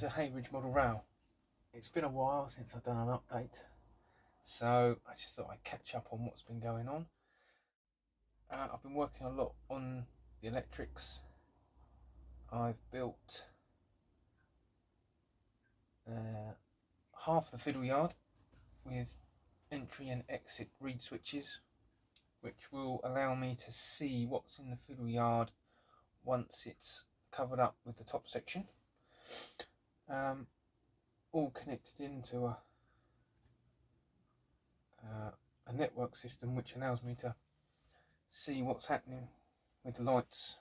to Haybridge Model Rail. It's been a while since I've done an update, so I just thought I'd catch up on what's been going on. I've been working a lot on the electrics. I've built half the Fiddle Yard with entry and exit reed switches, which will allow me to see what's in the Fiddle Yard once it's covered up with the top section. All connected into a network system which allows me to see what's happening with the lights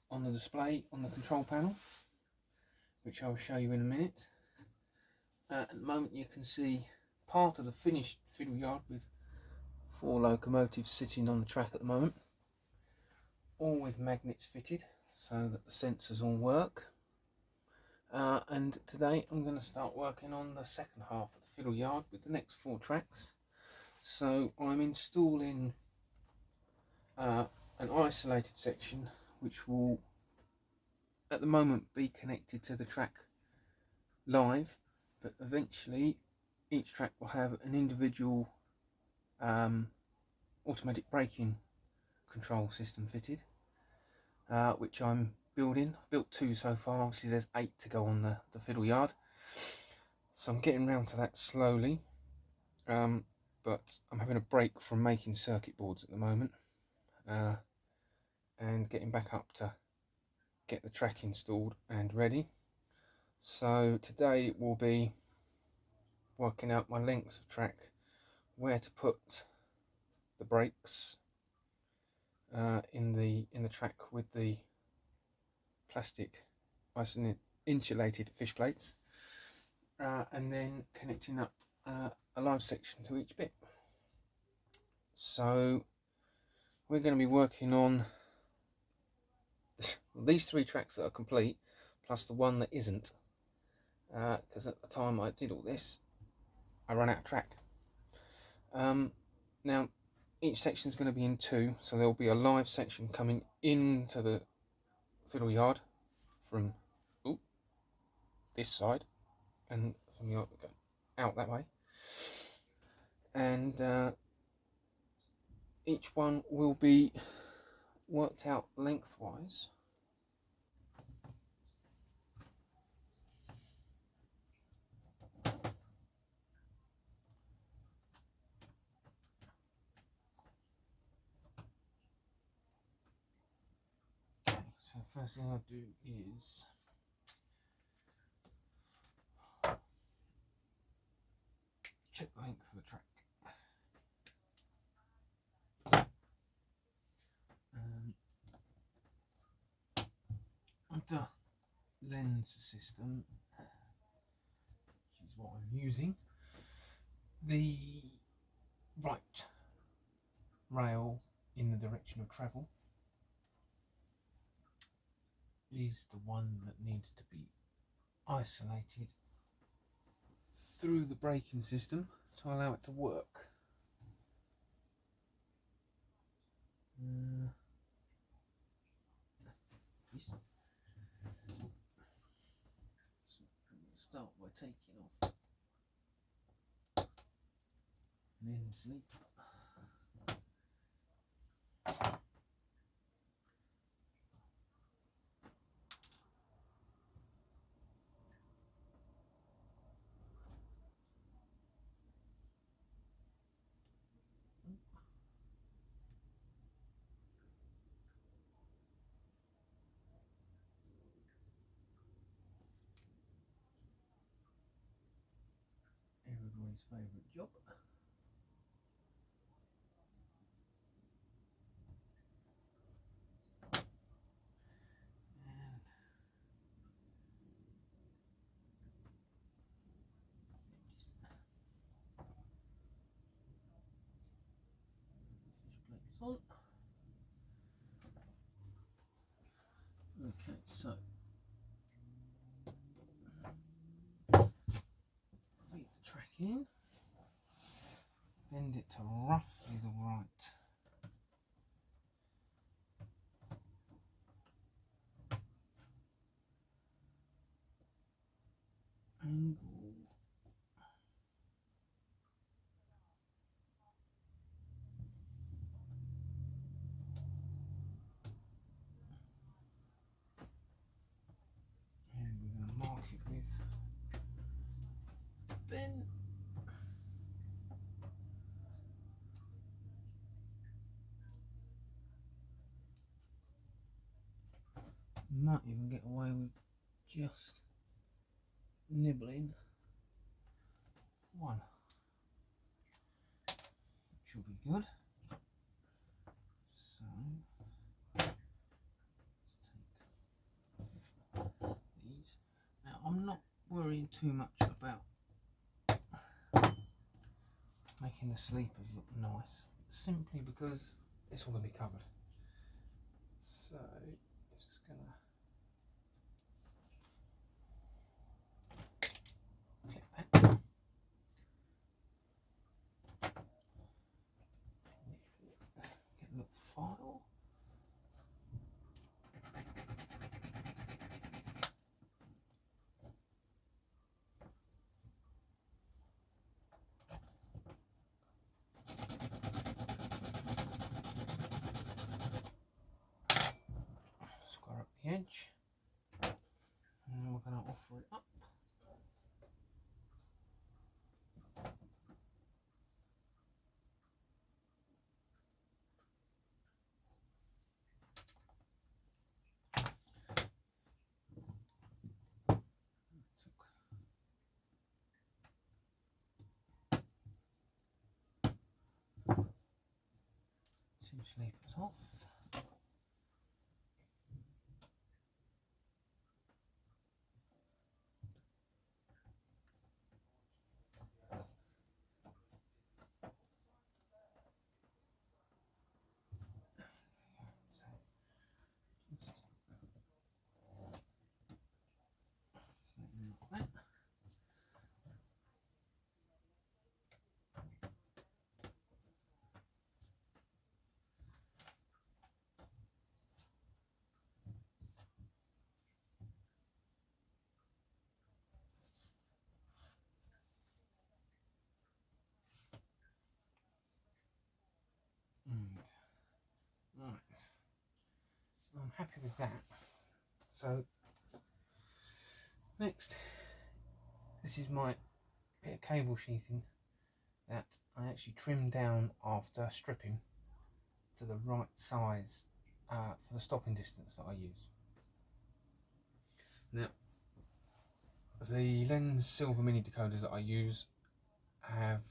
on the display on the control panel, which I'll show you in a minute. At the moment you can see part of the finished Fiddle Yard with 4 locomotives sitting on the track at the moment, all with magnets fitted so that the sensors all work. And today I'm going to start working on the second half of the Fiddle Yard with the next 4 tracks. So I'm installing an isolated section which will at the moment be connected to the track live, but eventually each track will have an individual automatic braking control system fitted, which I'm building. I've built 2 so far. Obviously there's 8 to go on the Fiddle Yard, so I'm getting round to that slowly, but I'm having a break from making circuit boards at the moment, and getting back up to get the track installed and ready. So today will be working out my lengths of track, where to put the brakes in the track with the plastic insulated fish plates, and then connecting up a live section to each bit. So we're going to be working on these 3 tracks that are complete, plus the one that isn't, because at the time I did all this I ran out of track. Now each section is going to be in 2, so there will be a live section coming into the Fiddle Yard from this side, and from the out that way, and each one will be worked out lengthwise. Okay, so the first thing I'll do is check the length of the track. With the lens system, which is what I'm using, the right rail in the direction of travel is the one that needs to be isolated through the braking system to allow it to work. Start by taking off an end sleep. Everybody's favourite job. On. Okay, so feed the track in, bend it to roughly the right then might even get away with just nibbling one, which will be good. So let's take these. Now I'm not worrying too much about making the sleepers look nice, simply because it's all going to be covered. So just gonna click that. Get a little file. Square up the edge, and then we're going to offer it up. Two sleepers off. Like that. Right, I'm happy with that. So next, this is my bit of cable sheathing that I actually trimmed down after stripping to the right size for the stopping distance that I use. Now, the lens silver mini decoders that I use have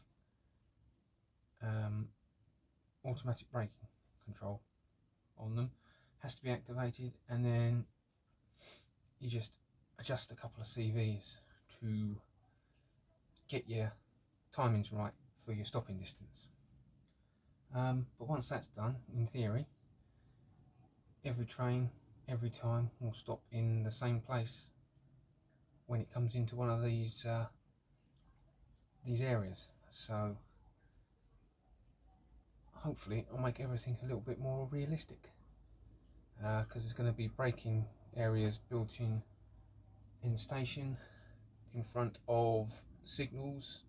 automatic braking control on them. Has to be activated, and then you just adjust a couple of CVs to get your timings right for your stopping distance. But once that's done, in theory, every train, every time will stop in the same place when it comes into one of these areas. So hopefully I'll make everything a little bit more realistic, because there's going to be braking areas built in the station, in front of signals,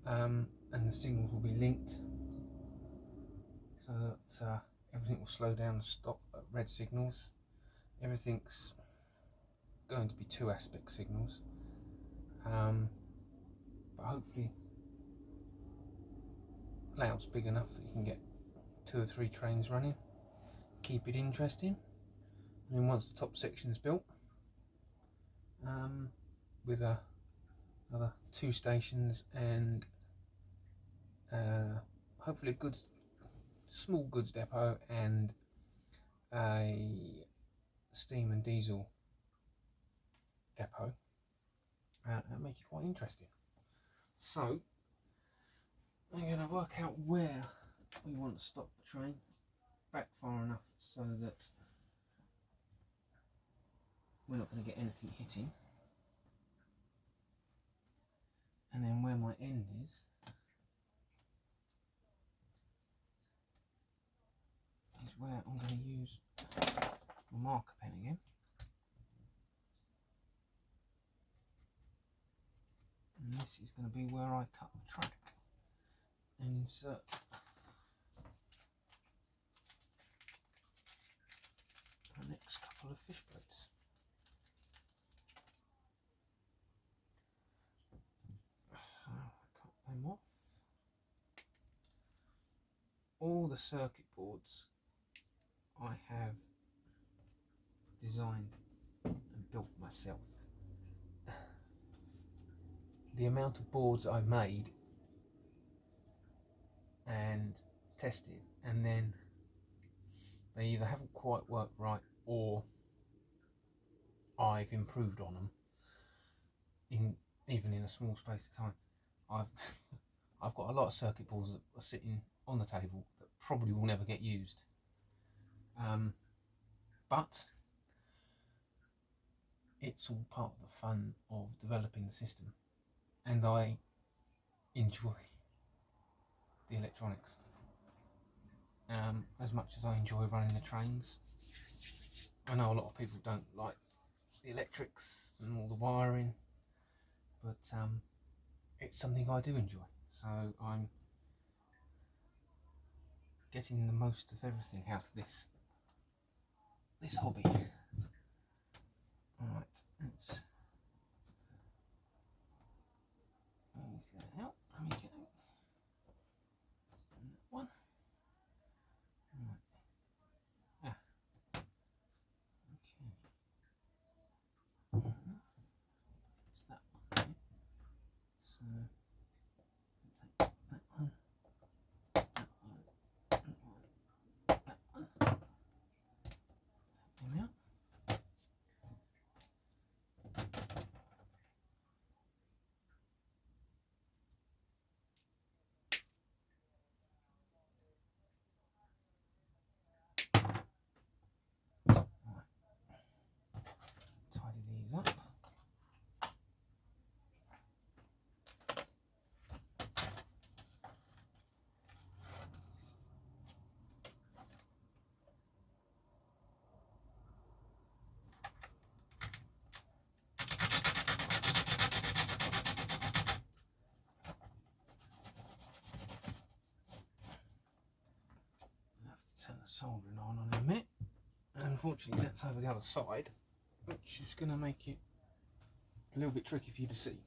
and the signals will be linked so that everything will slow down and stop at red signals. Everything's going to be two aspect signals, but hopefully layout's big enough that you can get 2 or 3 trains running, keep it interesting. And then once the top section's built, with another 2 stations and hopefully a good small goods depot and a steam and diesel depot, that'll make it quite interesting. So I'm going to work out where we want to stop the train, back far enough so that we're not going to get anything hitting, and then where my end is where I'm going to use my marker pen again. And this is going to be where I cut the track and insert the next couple of fish plates. the circuit boards I have designed and built myself. The amount of boards I've made and tested, and then they either haven't quite worked right or I've improved on them even in a small space of time. I've got a lot of circuit boards that are sitting on the table that probably will never get used, but it's all part of the fun of developing the system, and I enjoy the electronics as much as I enjoy running the trains. I know a lot of people don't like the electrics and all the wiring, but it's something I do enjoy, so I'm getting the most of everything out of this hobby. Alright, let's ease that out. Let me get that one. Right. Ah. Okay. It's that one. So take that one. That one. That one. That one. Take them out. Tidy these up. I have to turn the soldering on in a minute. And unfortunately that's over the other side, which is going to make it a little bit tricky for you to see.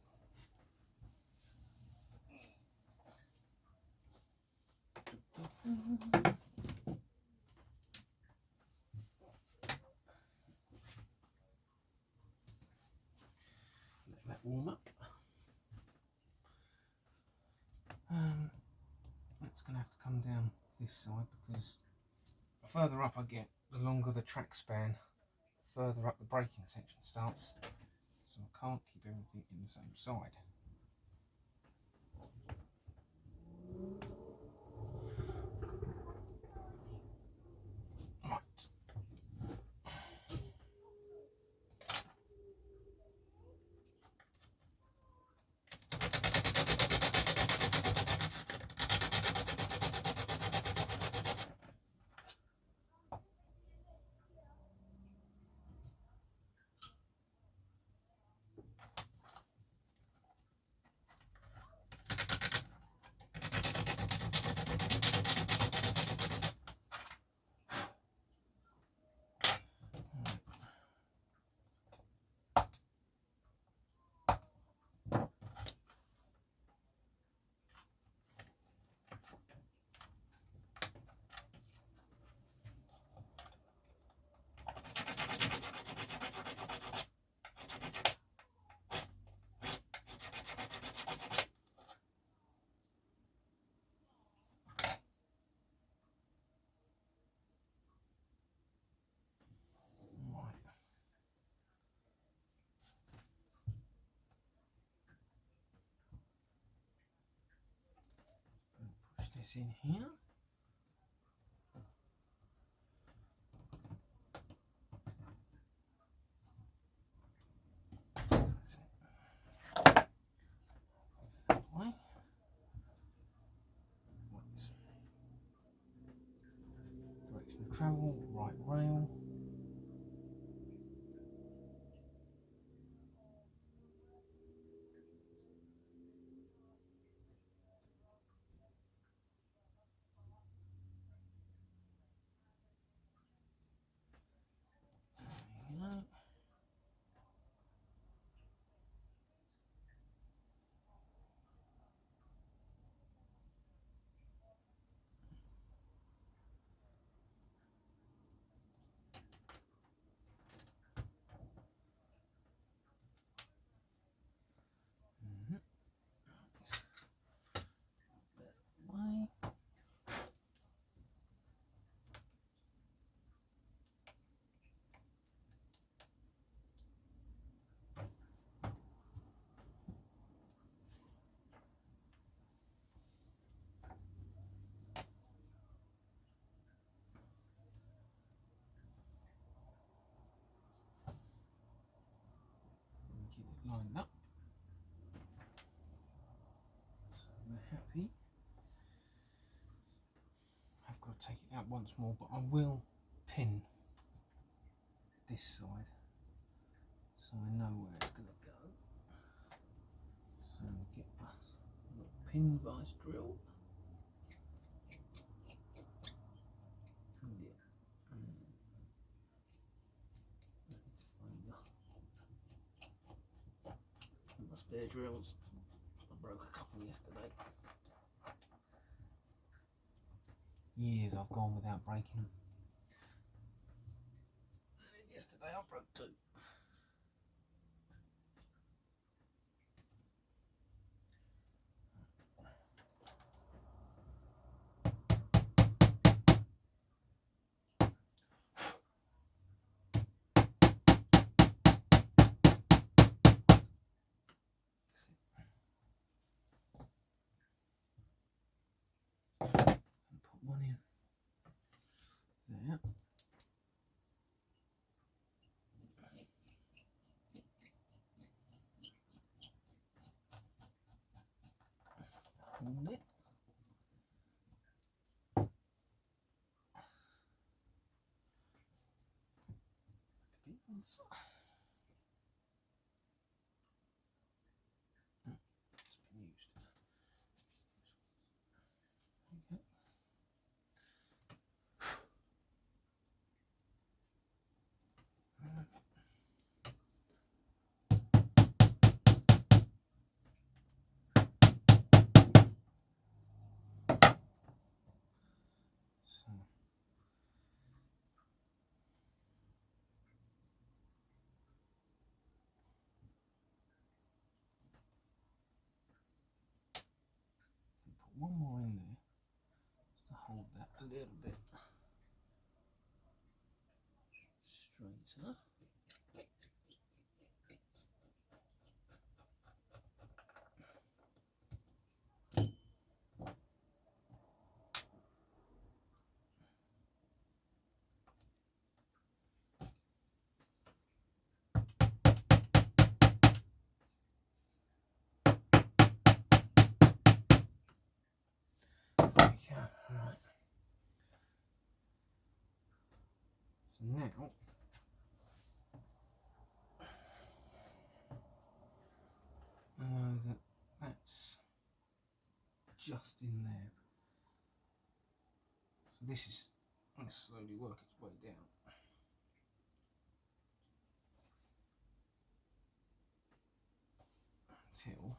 Let that warm up. It's going to have to come down this side, because the further up I get, the longer the track span, the further up the braking section starts, so I can't keep everything in the same side. Right. Push this in here. Direction of travel, right rail. There we go. lined up. So we're happy. I've got to take it out once more, but I will pin this side so I know where it's going to go. So we'll get a little pin vice drill. My spare drills. I broke a couple yesterday. Years I've gone without breaking them. And then yesterday I broke two. Put one in there. Hold it. It's been used. Okay. So put one more in there just to hold that a little bit straighter. Okay, right. So now I know that that's just in there. So this is going to slowly work its way down. Until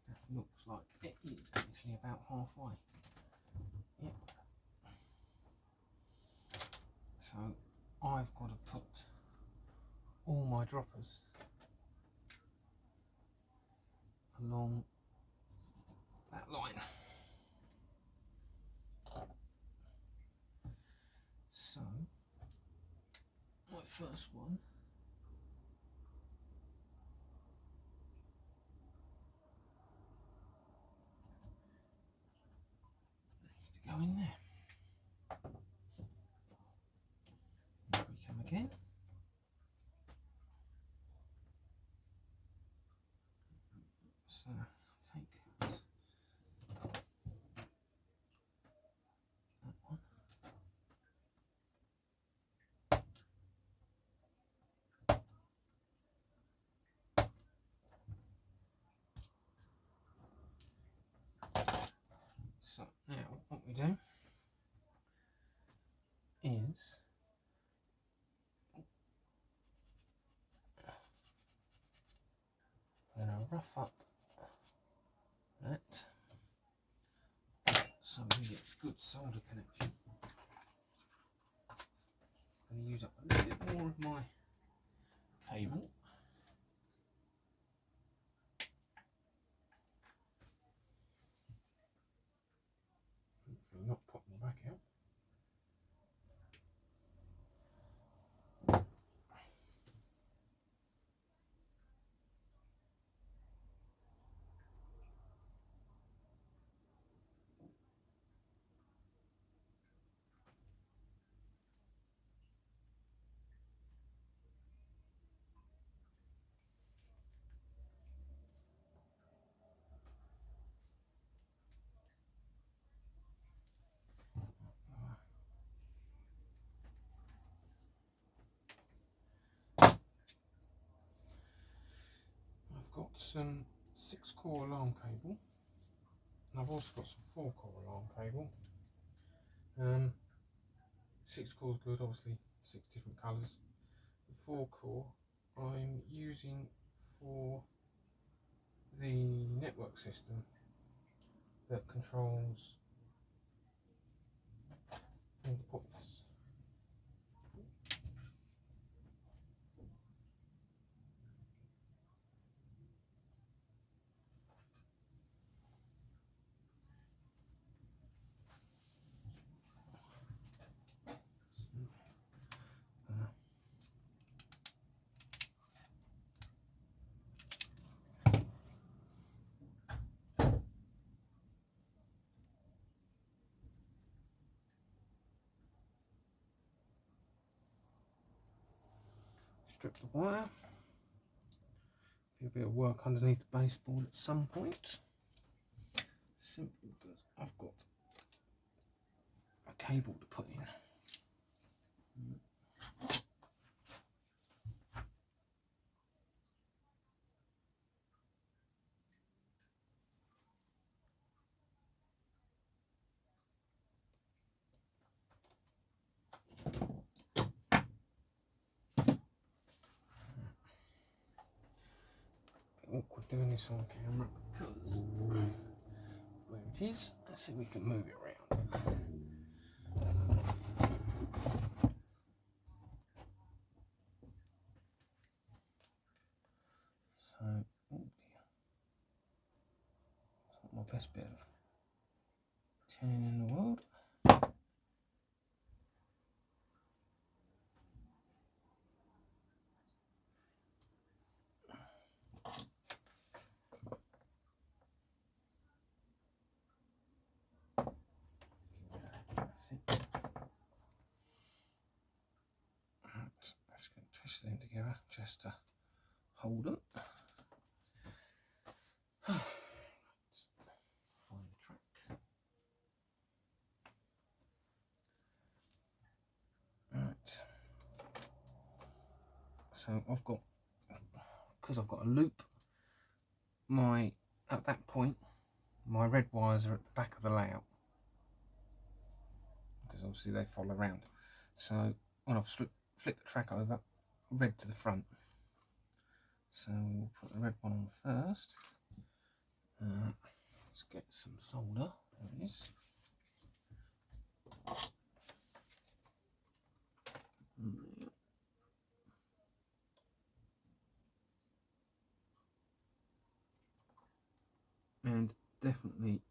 that looks like it is actually about halfway. Yep. So I've got to put all my droppers along that line. So my first one needs to go in there. Here we come again. So take that one. So now what we do is we're going to rough up that so we get good solder connection. I'm going to use up a little bit more of my cable. Hopefully not pop my back out. got some 6-core alarm cable, and I've also got some 4-core alarm cable. 6 core is good, obviously 6 different colours. The 4-core I'm using for the network system that controls all the points. Strip the wire. Be a bit of work underneath the baseboard at some point, simply because I've got a cable to put in. Awkward doing this on camera because where it is, let's see if we can move it around. So, oh dear, it's not my best bit of tuning in the world. Just going to twist them together just to hold them. Let's find the track. Right. So I've got, because I've got a loop, at that point my red wires are at the back of the layout, because obviously they follow around. So when I've flipped the track over, red to the front. So we'll put the red one on first. Let's get some solder. There it is. And definitely,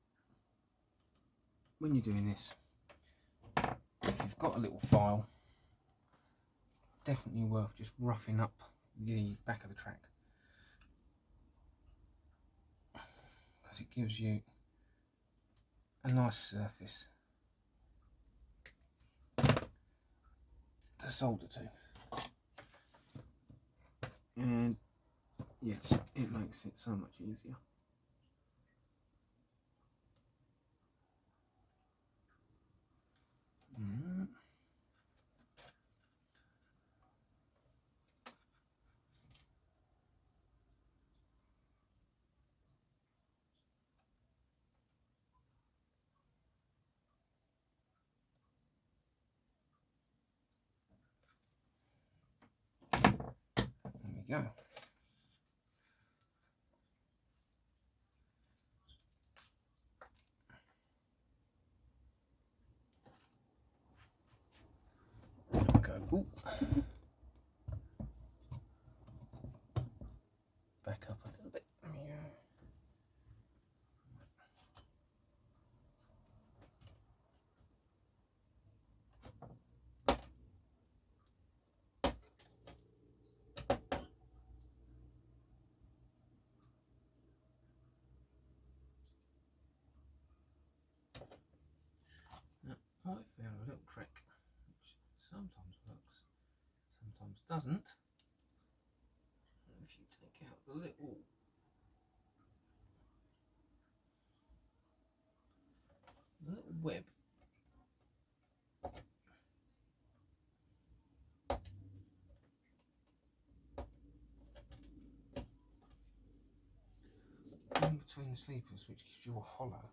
when you're doing this, if you've got a little file, definitely worth just roughing up the back of the track, because it gives you a nice surface to solder to, and yes, it makes it so much easier. There we go. There we go. Ooh. Back up a little bit. There we go. Now, I found a little trick which sometimes works, sometimes doesn't. If you take out the little web, between the sleepers, which gives you a hollow,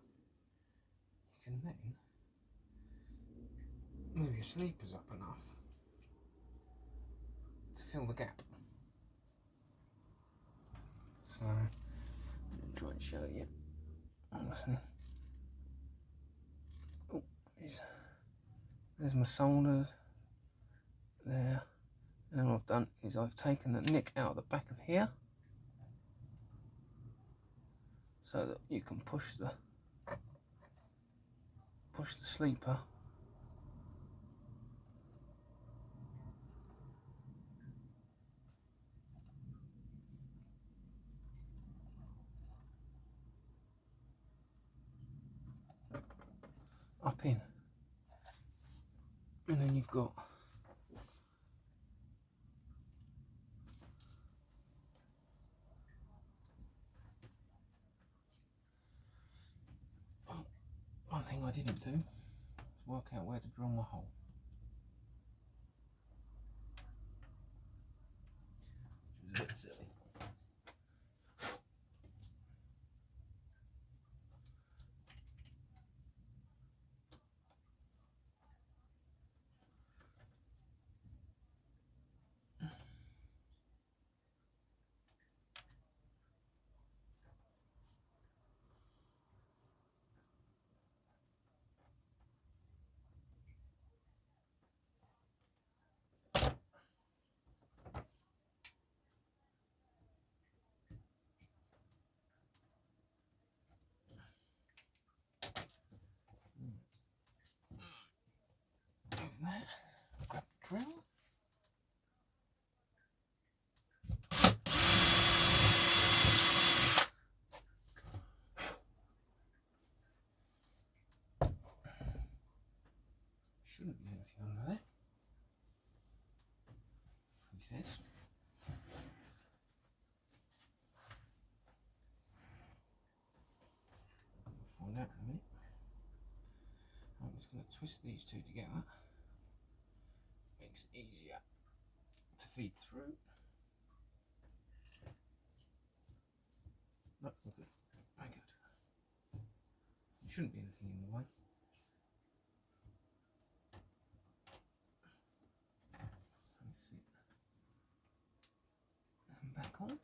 you can then move your sleepers up enough to fill the gap. So I'll try and show you. Oh, there's my solders there. And what I've done is I've taken the nick out of the back of here, so that you can push the sleeper up in, and then you've got one thing I didn't do is work out where to drill my hole, which was a bit silly. Move that, grab the drill. Shouldn't be anything under there, he says. We'll find out in a minute. I'm just going to twist these two together. Makes it easier to feed through. No, we're good. Very good. There shouldn't be anything in the way. And back on.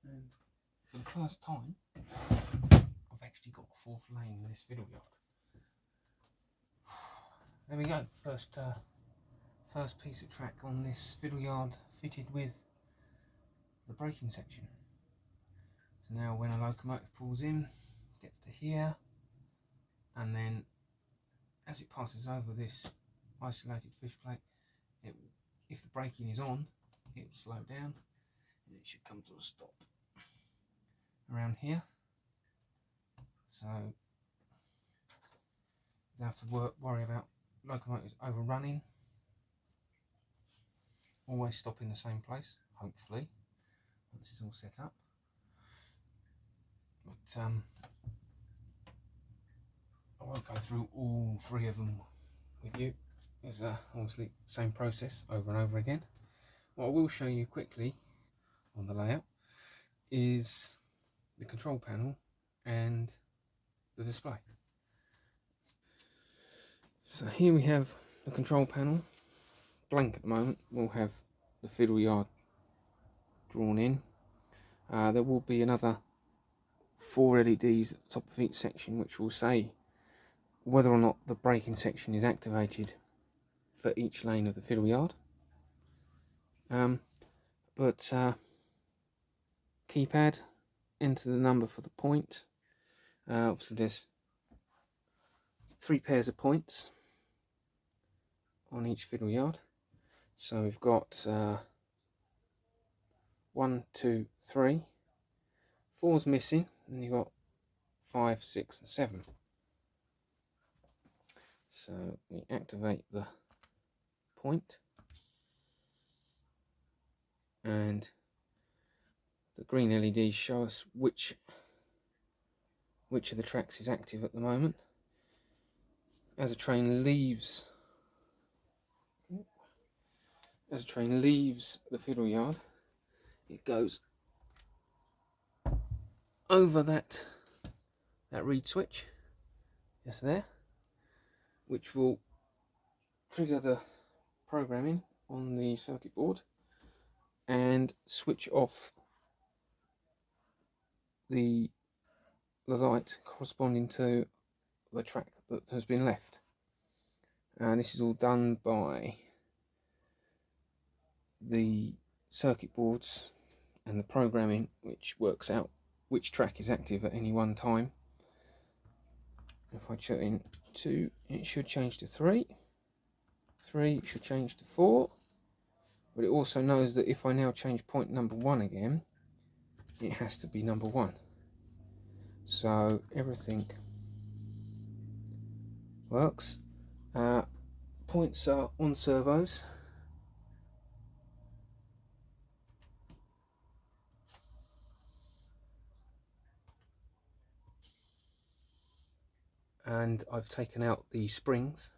And for the first time, I've actually got a fourth lane in this fiddle yard. There we go, first piece of track on this fiddle yard fitted with the braking section. So now when a locomotive pulls in, it gets to here, and then as it passes over this isolated fish plate, if the braking is on, it will slow down and it should come to a stop around here. So you don't have to worry about locomotives overrunning. Always stop in the same place, hopefully, once it's all set up. But I won't go through all three of them with you. It's obviously the same process over and over again. What I will show you quickly on the layout is the control panel and the display. So here we have the control panel, blank at the moment. We'll have the Fiddle Yard drawn in. There will be another 4 LEDs at the top of each section which will say whether or not the braking section is activated for each lane of the Fiddle Yard. Keypad, enter the number for the point. Obviously there's 3 pairs of points on each Fiddle Yard. So we've got 1, 2, 3. 4's missing, and you've got 5, 6 and 7. So we activate the point, and the green LEDs show us which of the tracks is active at the moment. As a train leaves the fiddle yard, it goes over that reed switch just there, which will trigger the programming on the circuit board and switch off the light corresponding to the track that has been left. And this is all done by the circuit boards and the programming, which works out which track is active at any one time. If I put in 2, it should change to 3. 3 should change to 4. But it also knows that if I now change point number 1 again, it has to be number 1. So everything works. Points are on servos. And I've taken out the springs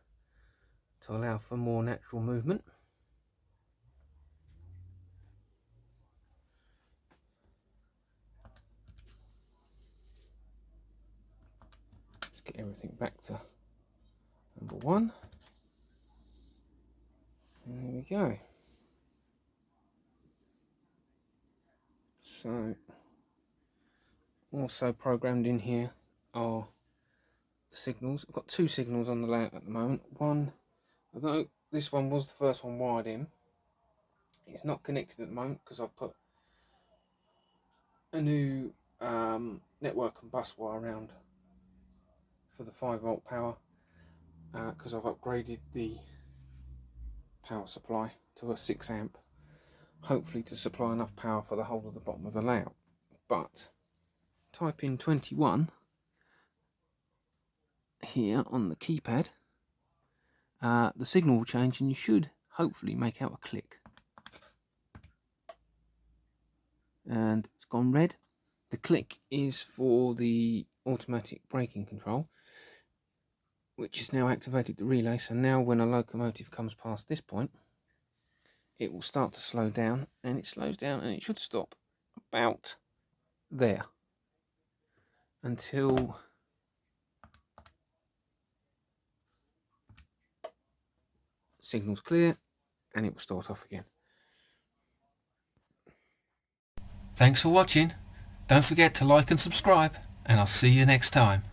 to allow for more natural movement. Let's get everything back to number 1. And there we go. So also programmed in here are the signals. I've got 2 signals on the layout at the moment. One, although this one was the first one wired in, it's not connected at the moment because I've put a new network and bus wire around for the 5-volt power, because I've upgraded the power supply to a 6 amp, hopefully to supply enough power for the whole of the bottom of the layout. But type in 21 here on the keypad, the signal will change and you should hopefully make out a click. And it's gone red. The click is for the automatic braking control, which is now activated the relay. So now when a locomotive comes past this point, it will start to slow down, and it slows down and it should stop about there until signal's clear, and it will start off again. Thanks for watching. Don't forget to like and subscribe, and I'll see you next time.